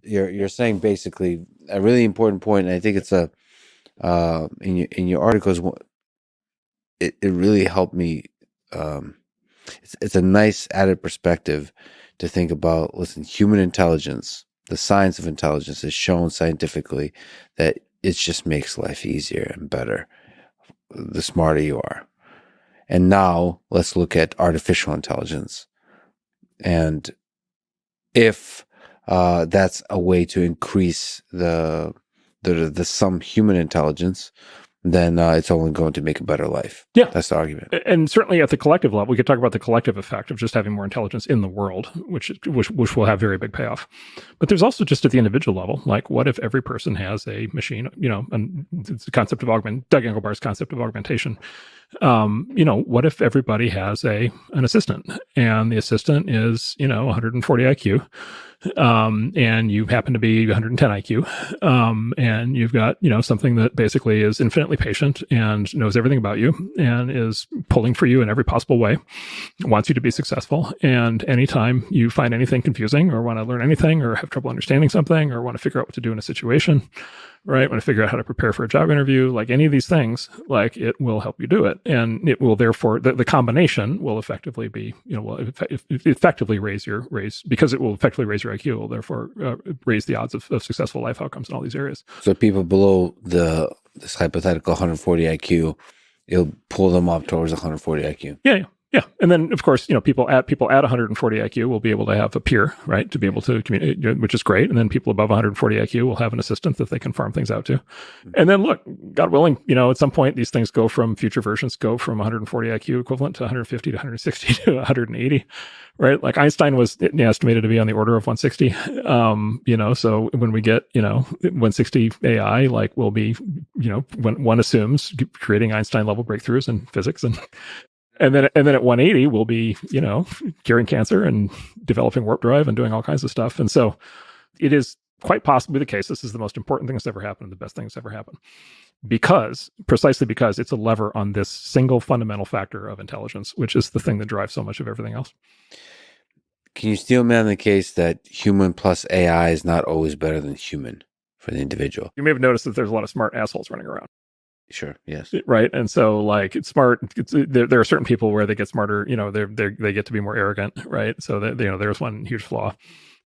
you're saying basically a really important point, and I think it's a in your articles, it really helped me. Um, it's a nice added perspective to think about. Listen, human intelligence, the science of intelligence, is shown scientifically that it just makes life easier and better the smarter you are. And now let's look at artificial intelligence, and if that's a way to increase the some human intelligence, then it's only going to make a better life. Yeah. That's the argument. And certainly at the collective level, we could talk about the collective effect of just having more intelligence in the world, which will have very big payoff. But there's also just at the individual level, like what if every person has a machine, and it's the concept of Doug Engelbart's concept of augmentation. What if everybody has an assistant, and the assistant is, 140 IQ, and you happen to be 110 IQ, and you've got, something that basically is infinitely patient and knows everything about you and is pulling for you in every possible way, wants you to be successful. And anytime you find anything confusing or want to learn anything or have trouble understanding something or want to figure out what to do in a situation, right, want to figure out how to prepare for a job interview, like any of these things, like it will help you do it. And it will therefore, the combination will effectively be, effectively raise, because it will effectively raise your IQ, it will therefore raise the odds of successful life outcomes in all these areas. So people below this hypothetical 140 IQ, it'll pull them up towards 140 IQ. Yeah. And then, of course, people at 140 IQ will be able to have a peer, right, to be able to communicate, which is great. And then people above 140 IQ will have an assistant that they can farm things out to. And then, look, God willing, at some point, these things future versions go from 140 IQ equivalent to 150 to 160 to 180, right? Like Einstein was estimated to be on the order of 160. So when we get, 160 AI, like will be, when one assumes creating Einstein level breakthroughs in physics and then at 180, we'll be, curing cancer and developing warp drive and doing all kinds of stuff. And so it is quite possibly the case. This is the most important thing that's ever happened and the best thing that's ever happened. Precisely because it's a lever on this single fundamental factor of intelligence, which is the thing that drives so much of everything else. Can you steel man the case that human plus AI is not always better than human for the individual? You may have noticed that there's a lot of smart assholes running around. Sure. Yes. Right. And so, like, it's smart. There are certain people where they get smarter. They get to be more arrogant. Right. So that there's one huge flaw.